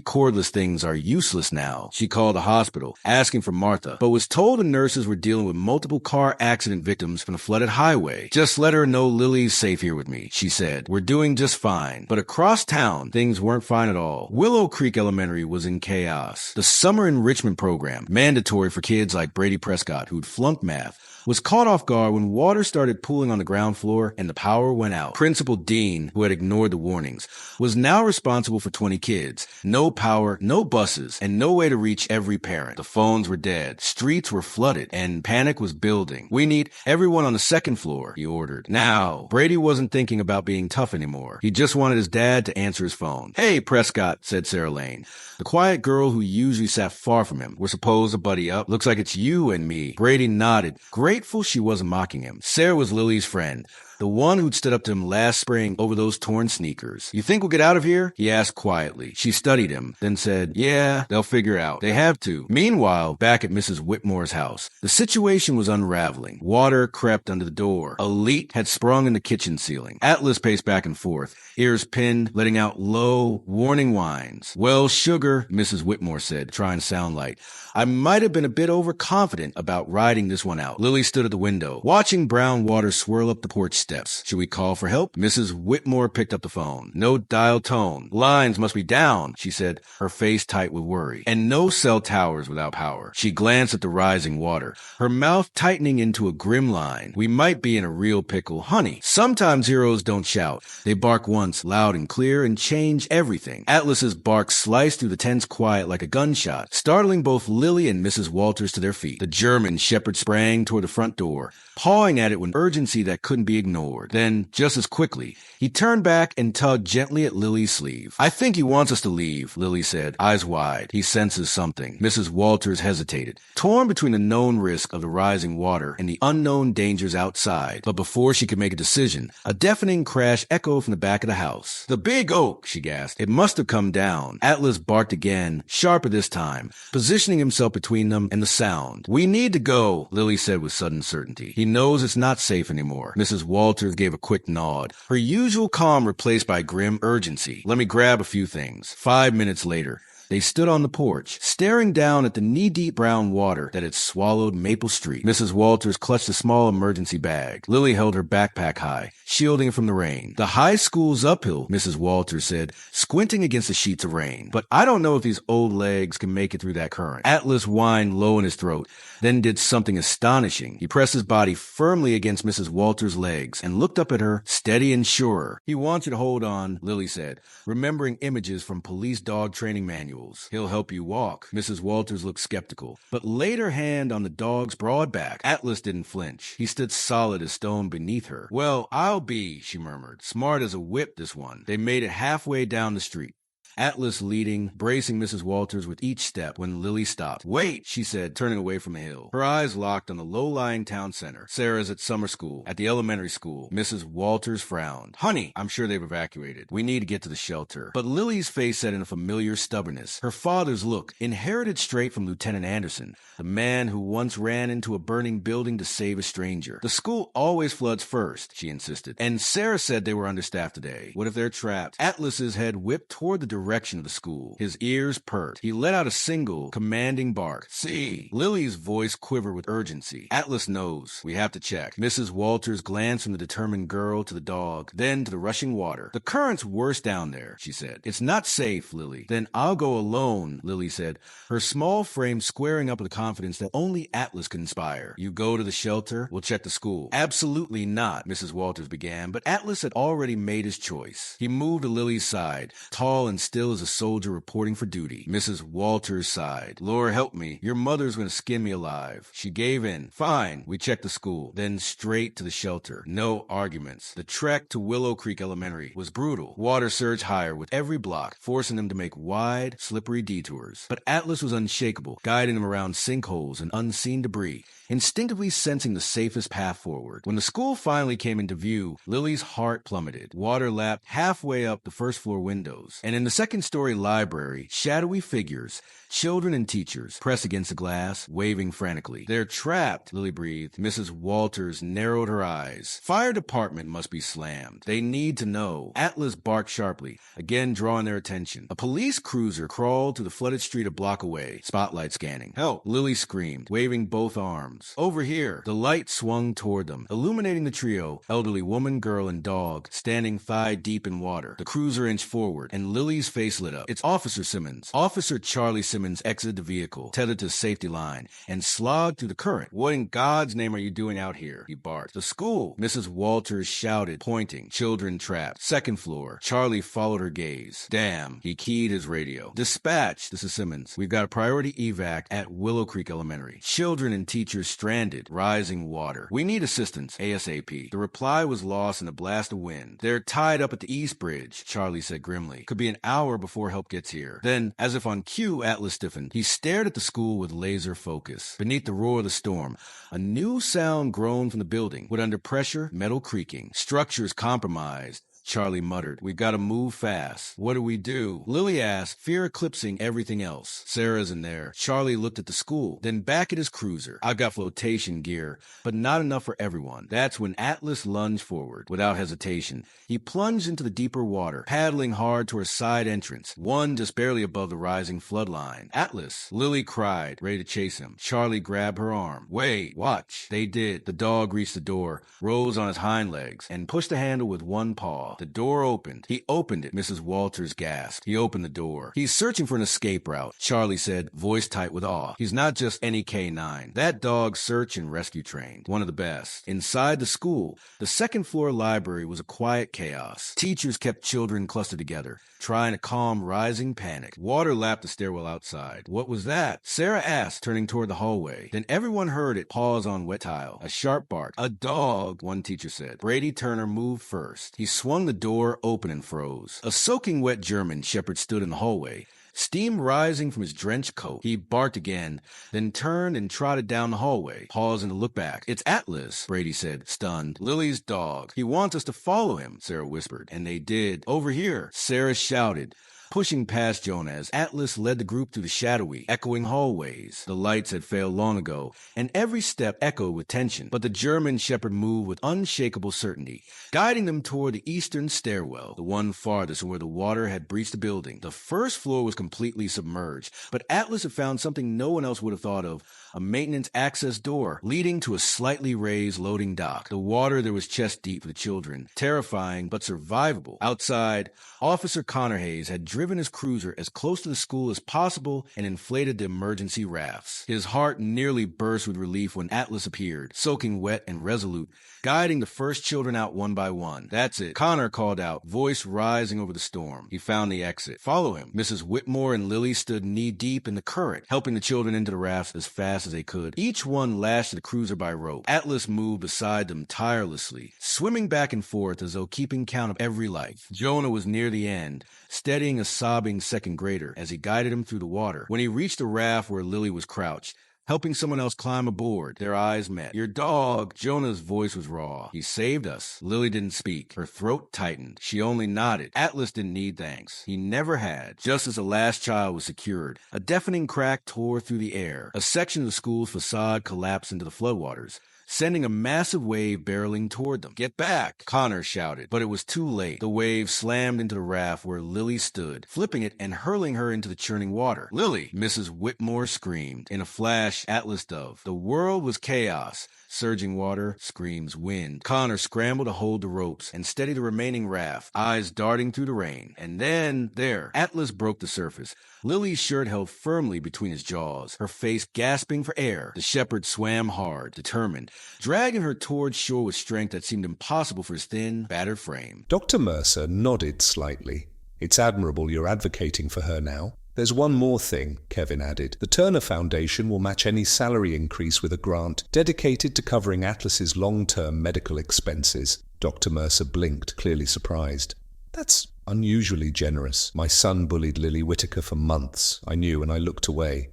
cordless things are useless now." She called the hospital, asking for Martha, but was told the nurses were dealing with multiple car accident victims from the flooded highway. "Just let her know Lily's safe here with me," she said. "We're doing just fine." But across town, things weren't fine at all. Willow Creek Elementary was in chaos. The summer enrichment program, mandatory for kids like Brady Prescott who'd flunked math, was caught off guard when water started pooling on the ground floor and the power went out. Principal Dean, who had ignored the warnings, was now responsible for 20 kids. No power, no buses, and no way to reach every parent. The phones were dead. Streets were flooded, and panic was building. "We need everyone on the second floor," he ordered. Now, Brady wasn't thinking about being tough anymore. He just wanted his dad to answer his phone. "Hey, Prescott," said Sarah Lane, the quiet girl who usually sat far from him. "We're supposed to buddy up. Looks like it's you and me." Brady nodded, grateful she wasn't mocking him. Sarah was Lily's friend, the one who'd stood up to him last spring over those torn sneakers. "You think we'll get out of here?" he asked quietly. She studied him, then said, "Yeah, they'll figure out. They have to." Meanwhile, back at Mrs. Whitmore's house, the situation was unraveling. Water crept under the door. A leak had sprung in the kitchen ceiling. Atlas paced back and forth, ears pinned, letting out low, warning whines. "Well, sugar," Mrs. Whitmore said, trying to sound light, "I might have been a bit overconfident about riding this one out." Lily stood at the window, watching brown water swirl up the porch steps. "Should we call for help?" Mrs. Whitmore picked up the phone. No dial tone. "Lines must be down," she said, her face tight with worry. "And no cell towers without power." She glanced at the rising water, her mouth tightening into a grim line. "We might be in a real pickle. Honey, sometimes heroes don't shout. They bark once, loud and clear, and change everything." Atlas's bark sliced through the tense quiet like a gunshot, startling both Lily and Mrs. Walters to their feet. The German shepherd sprang toward the front door, pawing at it with urgency that couldn't be ignored. Then, just as quickly, he turned back and tugged gently at Lily's sleeve. "I think he wants us to leave," Lily said, eyes wide. "He senses something." Mrs. Walters hesitated, torn between the known risk of the rising water and the unknown dangers outside. But before she could make a decision, a deafening crash echoed from the back of the house. "The big oak!" she gasped. It must have come down. Atlas barked again, sharper this time, positioning himself between them and the sound. "We need to go," Lily said with sudden certainty. "He knows it's not safe anymore." Mrs. Walters gave a quick nod, her usual calm replaced by grim urgency. "Let me grab a few things." 5 minutes later, They stood on the porch, staring down at the knee-deep brown water that had swallowed Maple Street. Mrs. Walters clutched a small emergency bag. Lily held her backpack high, shielding it from the rain. The high school's uphill, Mrs. Walters said, squinting against the sheets of rain. But I don't know if these old legs can make it through that current. Atlas whined low in his throat, then did something astonishing. He pressed his body firmly against Mrs. Walters' legs and looked up at her, steady and sure. He wants you to hold on, Lily said, remembering images from police dog training manuals. He'll help you walk. Mrs. Walters looked skeptical, but laid her hand on the dog's broad back. Atlas didn't flinch. He stood solid as stone beneath her. Well, I'll be, she murmured. Smart as a whip, this one. They made it halfway down the street. Atlas leading, bracing Mrs. Walters with each step when Lily stopped. Wait, she said, turning away from the hill. Her eyes locked on the low-lying town center. Sarah's at summer school. At the elementary school. Mrs. Walters frowned. Honey, I'm sure they've evacuated. We need to get to the shelter. But Lily's face set in a familiar stubbornness. Her father's look, inherited straight from Lieutenant Anderson, the man who once ran into a burning building to save a stranger. The school always floods first, she insisted. And Sarah said they were understaffed today. What if they're trapped? Atlas's head whipped toward the direction of the school. His ears perked. He let out a single, commanding bark. See. Lily's voice quivered with urgency. Atlas knows. We have to check. Mrs. Walters glanced from the determined girl to the dog, then to the rushing water. The current's worse down there, she said. It's not safe, Lily. Then I'll go alone, Lily said, her small frame squaring up with the confidence that only Atlas could inspire. You go to the shelter, we'll check the school. Absolutely not, Mrs. Walters began, but Atlas had already made his choice. He moved to Lily's side, tall and still as a soldier reporting for duty. Mrs. Walters sighed. Lord help me, your mother's going to skin me alive. She gave in. Fine, we checked the school, then straight to the shelter. No arguments. The trek to Willow Creek Elementary was brutal. Water surged higher with every block, forcing them to make wide, slippery detours. But Atlas was unshakable, guiding them around sinkholes and unseen debris, instinctively sensing the safest path forward. When the school finally came into view, Lily's heart plummeted. Water lapped halfway up the first-floor windows, and in the second-story library, shadowy figures, children and teachers, pressed against the glass, waving frantically. They're trapped, Lily breathed. Mrs. Walters narrowed her eyes. Fire department must be slammed. They need to know. Atlas barked sharply, again drawing their attention. A police cruiser crawled to the flooded street a block away, spotlight scanning. Help! Lily screamed, waving both arms. Over here! The light swung toward them, illuminating the trio, elderly woman, girl, and dog, standing thigh-deep in water. The cruiser inched forward, and Lily's face lit up. It's Officer Simmons. Officer Charlie Simmons exited the vehicle, tethered to the safety line, and slogged through the current. What in God's name are you doing out here? He barked. The school! Mrs. Walters shouted, pointing. Children trapped. Second floor. Charlie followed her gaze. Damn. He keyed his radio. Dispatch. This is Simmons. We've got a priority evac at Willow Creek Elementary. Children and teachers stranded. Rising water. We need assistance. ASAP. The reply was lost in a blast of wind. They're tied up at the East Bridge, Charlie said grimly. Could be an hour before help gets here. Then, as if on cue, Atlas stiffened. He stared at the school with laser focus. Beneath the roar of the storm, a new sound groaned from the building. With under pressure, metal creaking. Structures compromised. Charlie muttered. We've got to move fast. What do we do? Lily asked, fear eclipsing everything else. Sarah's in there. Charlie looked at the school, then back at his cruiser. I've got flotation gear, but not enough for everyone. That's when Atlas lunged forward. Without hesitation, he plunged into the deeper water, paddling hard toward a side entrance, one just barely above the rising flood line. Atlas! Lily cried, ready to chase him. Charlie grabbed her arm. Wait, watch. They did. The dog reached the door, rose on his hind legs, and pushed the handle with one paw. The door opened. He opened it. Mrs. Walters gasped. He opened the door. He's searching for an escape route, Charlie said, voice tight with awe. He's not just any K9. That dog's search and rescue trained. One of the best. Inside the school, the second-floor library was a quiet chaos. Teachers kept children clustered together, trying to calm rising panic. Water lapped the stairwell outside. What was that? Sarah asked, turning toward the hallway. Then everyone heard it pause on wet tile. A sharp bark. A dog, one teacher said. Brady Turner moved first. He swung the door open and froze. A soaking wet German shepherd stood in the hallway, steam rising from his drenched coat. He barked again, then turned and trotted down the hallway, pausing to look back. It's Atlas, Brady said, stunned. Lily's dog. He wants us to follow him, Sarah whispered. And they did. Over here, Sarah shouted, pushing past Jonah as Atlas led the group through the shadowy, echoing hallways. The lights had failed long ago, and every step echoed with tension, but the German shepherd moved with unshakable certainty, guiding them toward the eastern stairwell, the one farthest from where the water had breached the building. The first floor was completely submerged, but Atlas had found something no one else would have thought of: a maintenance access door leading to a slightly raised loading dock. The water there was chest deep for the children, terrifying but survivable. Outside, Officer Connor Hayes had driven his cruiser as close to the school as possible and inflated the emergency rafts. His heart nearly burst with relief when Atlas appeared, soaking wet and resolute, guiding the first children out one by one. "That's it," Connor called out, voice rising over the storm. He found the exit. "Follow him." Mrs. Whitmore and Lily stood knee-deep in the current, helping the children into the rafts as fast as they could. Each one lashed the cruiser by rope. Atlas moved beside them tirelessly, swimming back and forth as though keeping count of every life. Jonah was near the end, steadying a sobbing second grader as he guided him through the water. When he reached the raft where Lily was crouched, helping someone else climb aboard, their eyes met. "Your dog!" Jonah's voice was raw. "He saved us." Lily didn't speak. Her throat tightened. She only nodded. Atlas didn't need thanks. He never had. Just as the last child was secured, a deafening crack tore through the air. A section of the school's facade collapsed into the floodwaters, sending a massive wave barreling toward them. "Get back!" Connor shouted, but it was too late. The wave slammed into the raft where Lily stood, flipping it and hurling her into the churning water. "Lily!" Mrs. Whitmore screamed. In a flash, Atlas dove. The world was chaos. Surging water, screams, wind. Connor scrambled to hold the ropes and steady the remaining raft, eyes darting through the rain. And then, there, Atlas broke the surface. Lily's shirt held firmly between his jaws, her face gasping for air. The shepherd swam hard, determined, dragging her towards shore with strength that seemed impossible for his thin, battered frame. Dr. Mercer nodded slightly. "It's admirable you're advocating for her now. There's one more thing," Kevin added. "The Turner Foundation will match any salary increase with a grant dedicated to covering Atlas's long-term medical expenses." Dr. Mercer blinked, clearly surprised. "That's unusually generous. My son bullied Lily Whittaker for months. I knew, and I looked away.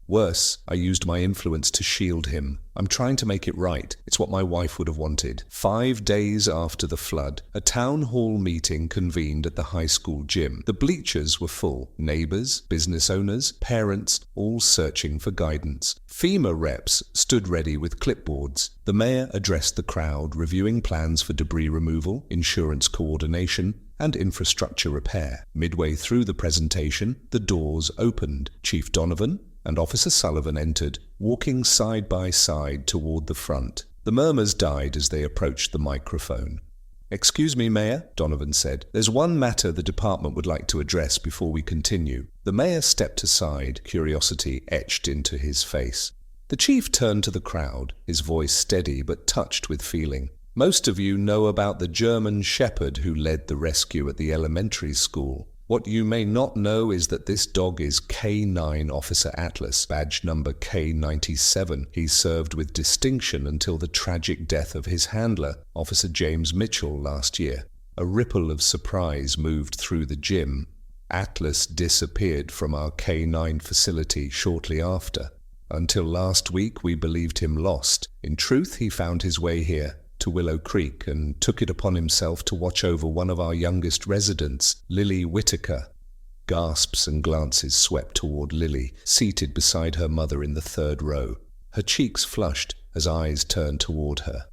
Worse, I used my influence to shield him. I'm trying to make it right. It's what my wife would have wanted." 5 days after the flood, a town hall meeting convened at the high school gym. The bleachers were full. Neighbors, business owners, parents, all searching for guidance. FEMA reps stood ready with clipboards. The mayor addressed the crowd, reviewing plans for debris removal, insurance coordination, and infrastructure repair. Midway through the presentation, the doors opened. Chief Donovan and Officer Sullivan entered, walking side by side toward the front. The murmurs died as they approached the microphone. "Excuse me, Mayor," Donovan said. "There's one matter the department would like to address before we continue." The mayor stepped aside, curiosity etched into his face. The chief turned to the crowd, his voice steady but touched with feeling. "Most of you know about the German shepherd who led the rescue at the elementary school. What you may not know is that this dog is K9 Officer Atlas, badge number K97. He served with distinction until the tragic death of his handler, Officer James Mitchell, last year. A ripple of surprise moved through the gym. Atlas disappeared from our K9 facility shortly after. Until last week, we believed him lost. In truth, he found his way here, to Willow Creek, and took it upon himself to watch over one of our youngest residents, Lily Whittaker. Gasps and glances swept toward Lily, seated beside her mother in the third row. Her cheeks flushed as eyes turned toward her.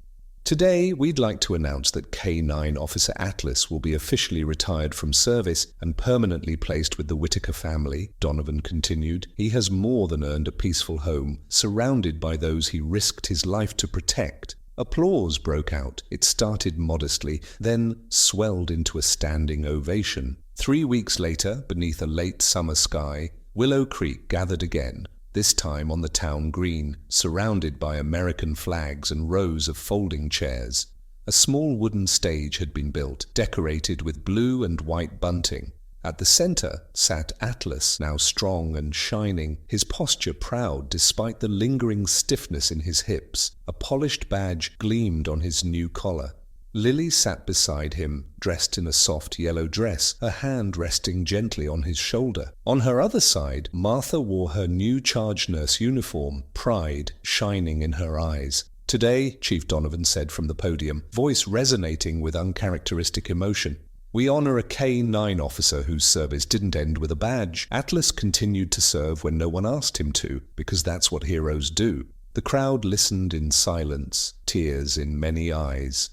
"Today, we'd like to announce that K9 Officer Atlas will be officially retired from service and permanently placed with the Whittaker family," Donovan continued. "He has more than earned a peaceful home, surrounded by those he risked his life to protect." Applause broke out. It started modestly, then swelled into a standing ovation. 3 weeks later, beneath a late summer sky, Willow Creek gathered again, this time on the town green, surrounded by American flags and rows of folding chairs. A small wooden stage had been built, decorated with blue and white bunting. At the center sat Atlas, now strong and shining, his posture proud despite the lingering stiffness in his hips. A polished badge gleamed on his new collar. Lily sat beside him, dressed in a soft yellow dress, her hand resting gently on his shoulder. On her other side, Martha wore her new charge nurse uniform, pride shining in her eyes. "Today," Chief Donovan said from the podium, voice resonating with uncharacteristic emotion, We honor a K-9 officer whose service didn't end with a badge. Atlas continued to serve when no one asked him to, because that's what heroes do. The crowd listened in silence, tears in many eyes.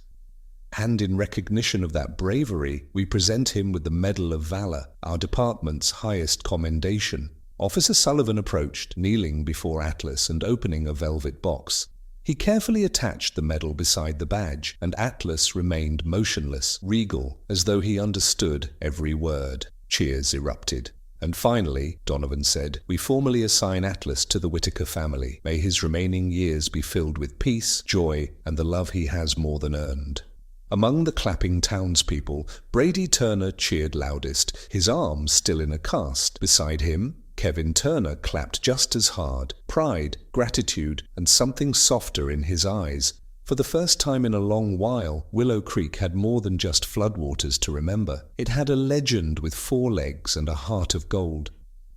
And in recognition of that bravery, we present him with the Medal of Valor, our department's highest commendation. Officer Sullivan approached, kneeling before Atlas and opening a velvet box. He carefully attached the medal beside the badge, and Atlas remained motionless, regal, as though he understood every word. Cheers erupted. And finally, Donovan said, "We formally assign Atlas to the Whitaker family. May his remaining years be filled with peace, joy, and the love he has more than earned." Among the clapping townspeople, Brady Turner cheered loudest, his arm still in a cast. Beside him, Kevin Turner clapped just as hard, pride, gratitude, and something softer in his eyes. For the first time in a long while, Willow Creek had more than just floodwaters to remember. It had a legend with 4 legs and a heart of gold.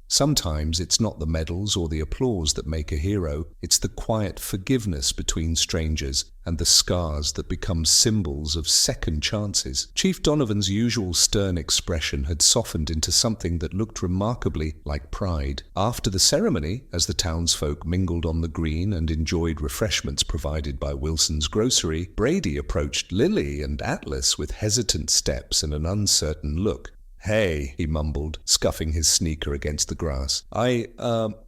Sometimes it's not the medals or the applause that make a hero, it's the quiet forgiveness between strangers and the scars that become symbols of second chances. Chief Donovan's usual stern expression had softened into something that looked remarkably like pride. After the ceremony, as the townsfolk mingled on the green and enjoyed refreshments provided by Wilson's grocery, Brady approached Lily and Atlas with hesitant steps and an uncertain look. "Hey," he mumbled, scuffing his sneaker against the grass. I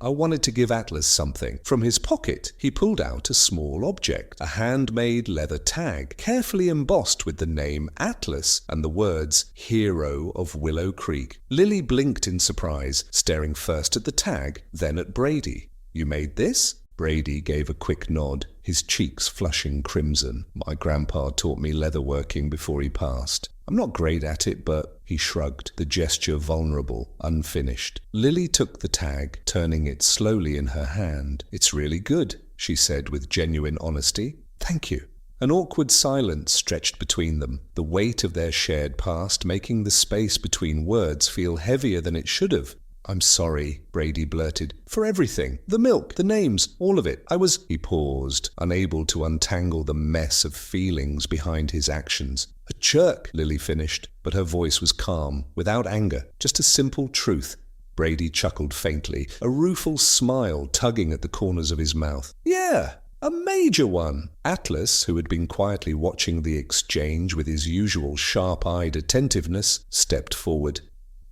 wanted to give Atlas something." From his pocket, he pulled out a small object, a handmade leather tag, carefully embossed with the name Atlas and the words, "Hero of Willow Creek." Lily blinked in surprise, staring first at the tag, then at Brady. "You made this?" Brady gave a quick nod, his cheeks flushing crimson. "My grandpa taught me leatherworking before he passed. I'm not great at it, but..." He shrugged, the gesture vulnerable, unfinished. Lily took the tag, turning it slowly in her hand. "It's really good," she said with genuine honesty. "Thank you." An awkward silence stretched between them, the weight of their shared past making the space between words feel heavier than it should have. "I'm sorry," Brady blurted. "For everything. The milk, the names, all of it. He paused, unable to untangle the mess of feelings behind his actions. "A jerk," Lily finished, but her voice was calm, without anger, just a simple truth. Brady chuckled faintly, a rueful smile tugging at the corners of his mouth. "Yeah, a major one." Atlas, who had been quietly watching the exchange with his usual sharp-eyed attentiveness, stepped forward.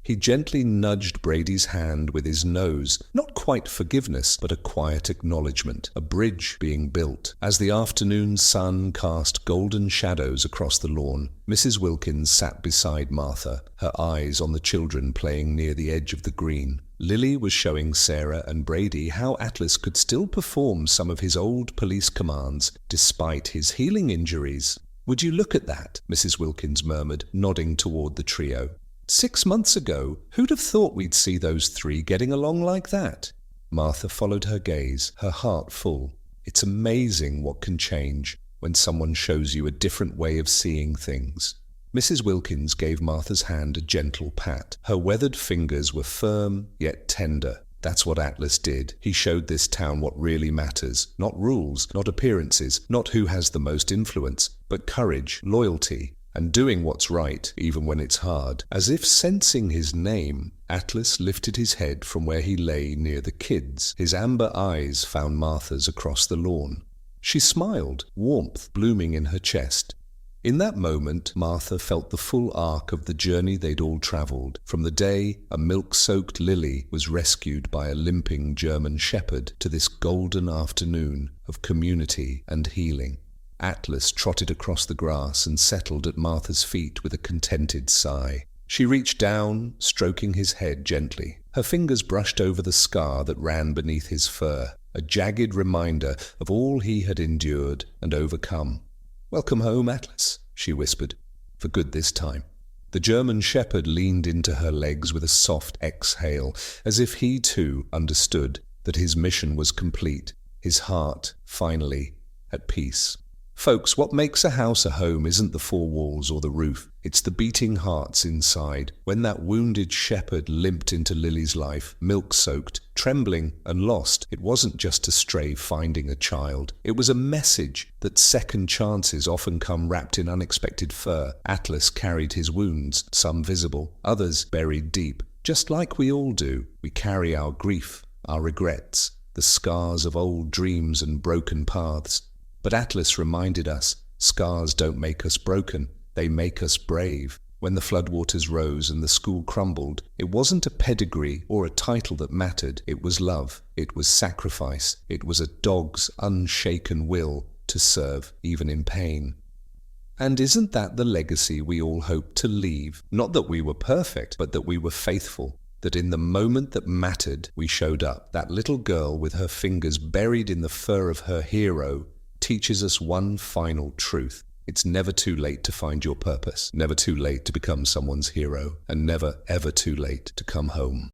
He gently nudged Brady's hand with his nose, not quite forgiveness, but a quiet acknowledgement, a bridge being built. As the afternoon sun cast golden shadows across the lawn, Mrs. Wilkins sat beside Martha, her eyes on the children playing near the edge of the green. Lily was showing Sarah and Brady how Atlas could still perform some of his old police commands, despite his healing injuries. "Would you look at that?" Mrs. Wilkins murmured, nodding toward the trio. 6 months ago, who'd have thought we'd see those 3 getting along like that? Martha followed her gaze, her heart full. It's amazing what can change when someone shows you a different way of seeing things. Mrs. Wilkins gave Martha's hand a gentle pat. Her weathered fingers were firm, yet tender. That's what Atlas did. He showed this town what really matters. Not rules, not appearances, not who has the most influence, but courage, loyalty, and doing what's right, even when it's hard. As if sensing his name, Atlas lifted his head from where he lay near the kids. His amber eyes found Martha's across the lawn. She smiled, warmth blooming in her chest. In that moment, Martha felt the full arc of the journey they'd all travelled, from the day a milk-soaked Lily was rescued by a limping German shepherd to this golden afternoon of community and healing. Atlas trotted across the grass and settled at Martha's feet with a contented sigh. She reached down, stroking his head gently. Her fingers brushed over the scar that ran beneath his fur, a jagged reminder of all he had endured and overcome. "Welcome home, Atlas," she whispered, "for good this time." The German shepherd leaned into her legs with a soft exhale, as if he too understood that his mission was complete, his heart, finally, at peace. Folks, what makes a house a home isn't the four walls or the roof. It's the beating hearts inside. When that wounded shepherd limped into Lily's life, milk-soaked, trembling and lost, it wasn't just a stray finding a child. It was a message that second chances often come wrapped in unexpected fur. Atlas carried his wounds, some visible, others buried deep. Just like we all do, we carry our grief, our regrets, the scars of old dreams and broken paths. But Atlas reminded us, scars don't make us broken, they make us brave. When the floodwaters rose and the school crumbled, it wasn't a pedigree or a title that mattered, it was love, it was sacrifice, it was a dog's unshaken will to serve even in pain. And isn't that the legacy we all hope to leave? Not that we were perfect, but that we were faithful. That in the moment that mattered, we showed up. That little girl with her fingers buried in the fur of her hero teaches us one final truth. It's never too late to find your purpose, never too late to become someone's hero, and never ever too late to come home.